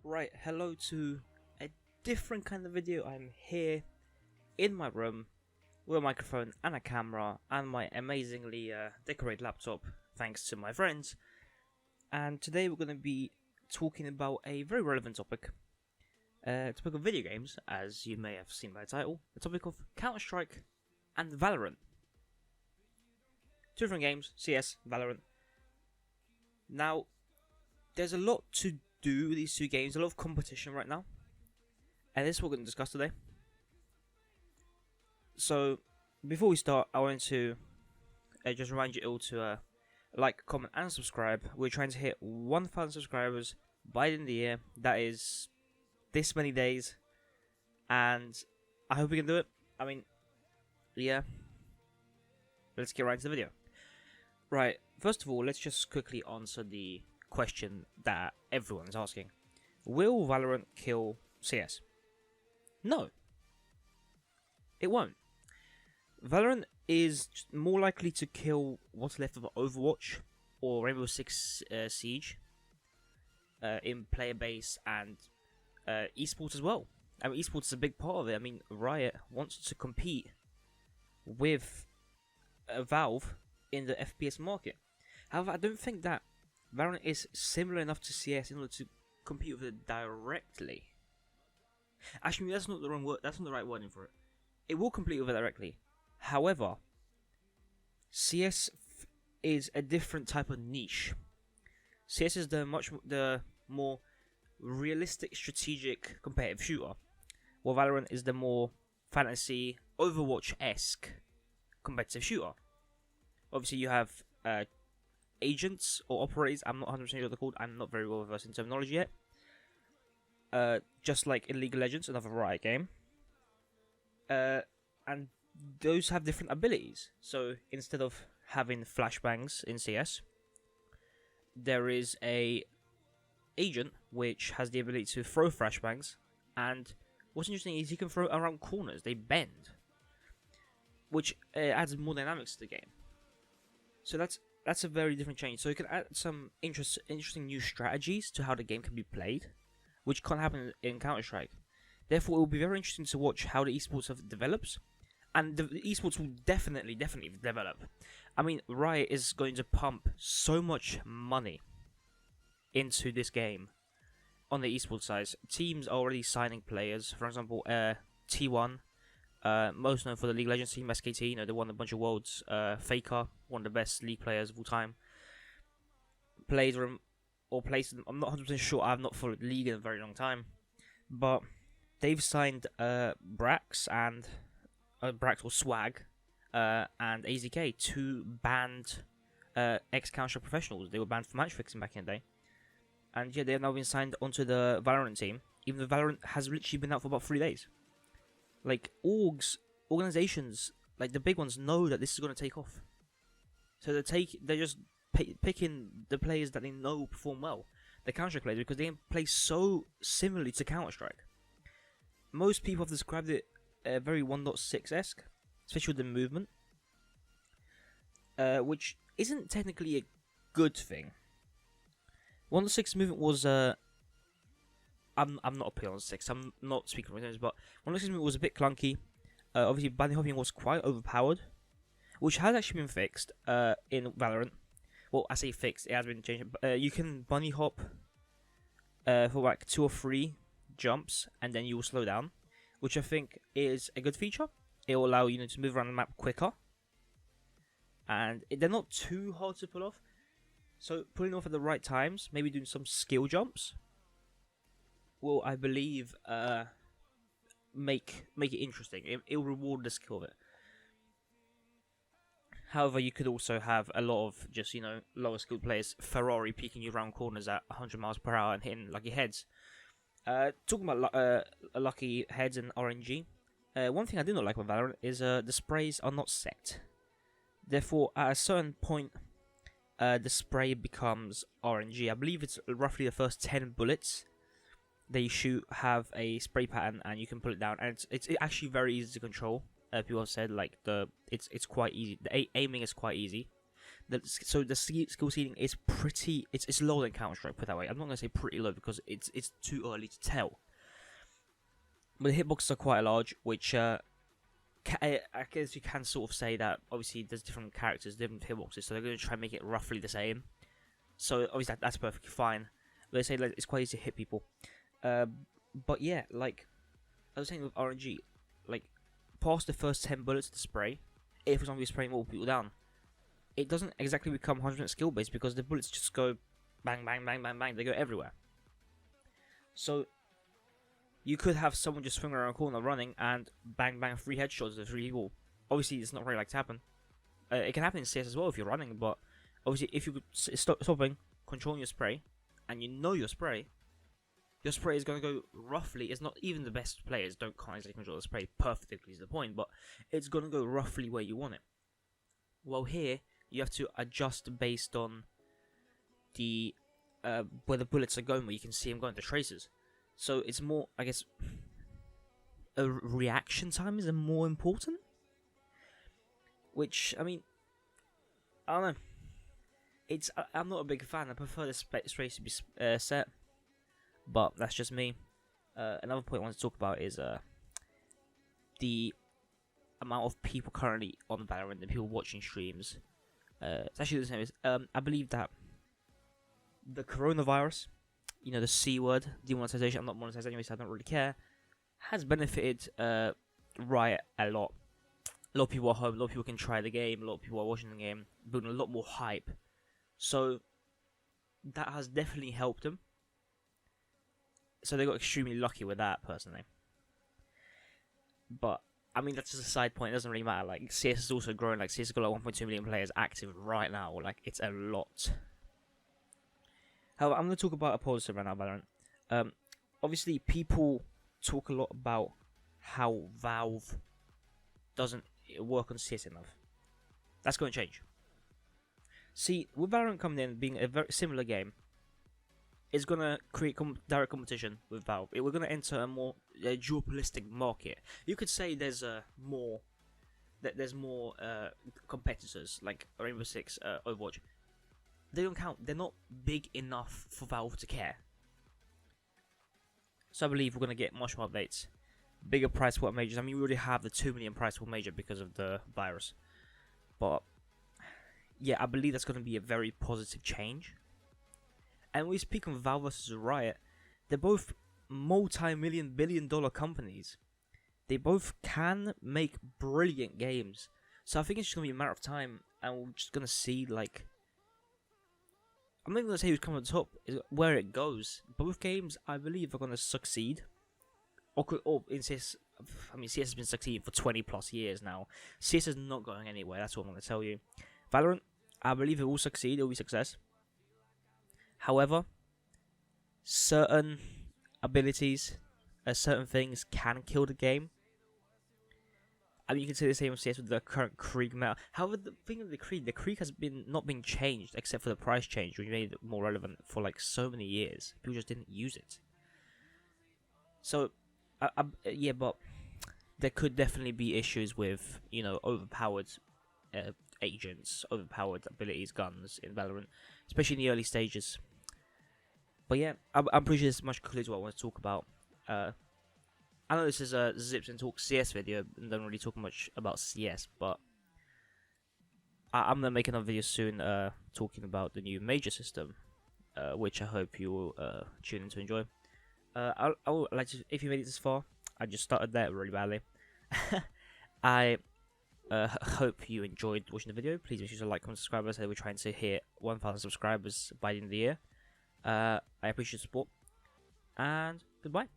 Right, hello to a different kind of video. I'm here in my room with a microphone and a camera and my amazingly decorated laptop, thanks to my friends. And today we're going to be talking about a very relevant topic. Topic of video games, as you may have seen by the title. The topic of Counter-Strike and Valorant. Two different games, CS, Valorant. Now, there's a lot to do with these two games, a lot of competition right now. And this is what we're going to discuss today. So, before we start, I want to just remind you all to like, comment, and subscribe. We're trying to hit 1,000 subscribers by the end of the year. That is this many days. And I hope we can do it. I mean, yeah. Let's get right into the video. Right, first of all, let's just quickly answer the question that everyone's asking. Will Valorant kill CS? No. It won't. Valorant is more likely to kill what's left of Overwatch or Rainbow Six Siege in player base and esports as well. I mean, esports is a big part of it. I mean, Riot wants to compete with Valve in the FPS market. However, I don't think that Valorant is similar enough to CS in order to compete with it directly. Actually, that's not the wrong word. That's not the right wording for it. It will compete with it directly. However, CS is a different type of niche. CS is the more realistic, strategic, competitive shooter, while Valorant is the more fantasy, Overwatch-esque competitive shooter. Obviously, you have agents or operators. I'm not 100% sure what they're called. I'm not very well versed in terminology yet. Just like in League of Legends, another Riot game. And those have different abilities. So instead of having flashbangs in CS, there is a agent which has the ability to throw flashbangs. And what's interesting is he can throw around corners. They bend, which adds more dynamics to the game. So that's a very different change. So you can add some interesting new strategies to how the game can be played, which can't happen in Counter-Strike. Therefore, it will be very interesting to watch how the esports develops, and the esports will definitely develop. I mean, Riot is going to pump so much money into this game on the esports side. Teams are already signing players. For example, T1. Most known for the League of Legends team, SKT. You know, they won a bunch of worlds. Faker, one of the best League players of all time. Plays them. I'm not 100% sure. I've not followed League in a very long time, but they've signed Brax or Swag, and AZK, two banned ex-Counter professionals. They were banned for match fixing back in the day, and yeah, they have now been signed onto the Valorant team. Even though Valorant has literally been out for about 3 days. Like, organizations, like the big ones, know that this is going to take off. So they're just picking the players that they know perform well. The Counter-Strike players, because they play so similarly to Counter-Strike. Most people have described it very 1.6-esque, especially with the movement. Which isn't technically a good thing. 1.6 movement was... I'm not a player on 6, I'm not speaking for things, but 1.6 movement was a bit clunky. Obviously, bunny hopping was quite overpowered, which has actually been fixed in Valorant. Well, I say fixed, it has been changed. You can bunny hop for like 2 or 3 jumps, and then you will slow down, which I think is a good feature. It will allow you to move around the map quicker, and they're not too hard to pull off. So pulling off at the right times, maybe doing some skill jumps, will, I believe, make it interesting. It will reward the skill of it. However, you could also have a lot of just, lower skilled players, Ferrari peeking you around corners at 100 miles per hour and hitting lucky heads. Talking about lucky heads and RNG, one thing I do not like about Valorant is the sprays are not set. Therefore, at a certain point, the spray becomes RNG. I believe it's roughly the first 10 bullets they shoot have a spray pattern, and you can pull it down, and it's actually very easy to control. People have said like it's quite easy. The aiming is quite easy. So the skill ceiling is pretty. It's lower than Counter-Strike, put that way. I'm not gonna say pretty low because it's too early to tell. But the hitboxes are quite large, which I guess you can sort of say that obviously there's different characters, different hitboxes, so they're gonna try and make it roughly the same. So obviously that's perfectly fine. But they say like, it's quite easy to hit people. But yeah, like I was saying with RNG, like past the first 10 bullets of the spray, if for example you're spraying multiple people down, it doesn't exactly become 100% skill based because the bullets just go bang, bang, bang, bang, bang. They go everywhere. So you could have someone just swing around a corner running and bang, bang, 3 headshots to 3 people. Obviously, it's not very like to happen. It can happen in CS as well if you're running, but obviously, if you could stopping, controlling your spray, and you know your spray is going to go roughly. It's not even the best players can't exactly control the spray perfectly is the point, but it's going to go roughly where you want it. Well, here you have to adjust based on the where the bullets are going, where you can see them going to tracers. So it's more, I guess, a reaction time is more important. Which I mean, I don't know. I'm not a big fan. I prefer the space to be set, but that's just me. Another point I want to talk about is the amount of people currently on Valorant, the people watching streams. It's actually the same. I believe that the coronavirus, you know, the C word, demonetization. I'm not monetized anyway, so I don't really care. Has benefited Riot a lot. A lot of people are home. A lot of people can try the game. A lot of people are watching the game, building a lot more hype. So that has definitely helped them. So they got extremely lucky with that, personally. But I mean, that's just a side point. It doesn't really matter. Like CS is also growing. Like CS has got like 1.2 million players active right now. Like it's a lot. However, I'm going to talk about a positive right now, Valorant. Obviously, people talk a lot about how Valve doesn't work on CS enough. That's going to change. See, with Valorant coming in, being a very similar game, it's going to create direct competition with Valve. We're going to enter a more duopolistic market. You could say there's more competitors, like Rainbow Six, Overwatch. They don't count. They're not big enough for Valve to care. So I believe we're going to get much more updates. Bigger price point majors. I mean, we already have the 2 million price point major because of the virus. But, yeah, I believe that's going to be a very positive change. And when we speak of Valve versus Riot, they're both multi-million, billion-dollar companies. They both can make brilliant games. So I think it's just going to be a matter of time. And we're just going to see, like... I'm not even going to say who's coming to the top, is where it goes. Both games, I believe, are going to succeed. Or in CS, I mean, CS has been succeeding for 20 plus years now. CS is not going anywhere, that's what I'm going to tell you. Valorant, I believe it will succeed, it will be success. However, certain abilities, certain things can kill the game. I mean, you can say the same with CS with the current Krieg meta. However, the thing with the Krieg has not been changed except for the price change, which made it more relevant for like so many years. People just didn't use it. So, yeah, but there could definitely be issues with, you know, overpowered agents, overpowered abilities, guns in Valorant, especially in the early stages. But yeah, I'm pretty sure this much concludes what I want to talk about. I know this is a Zipzin Talk CS video and don't really talk much about CS, but I'm going to make another video soon talking about the new major system, which I hope you will tune in to enjoy. I would like to, if you made it this far, I just started there really badly. I hope you enjoyed watching the video. Please make sure to like, comment, subscribe. As I said, we're trying to hit 1,000 subscribers by the end of the year. I appreciate your support, and goodbye.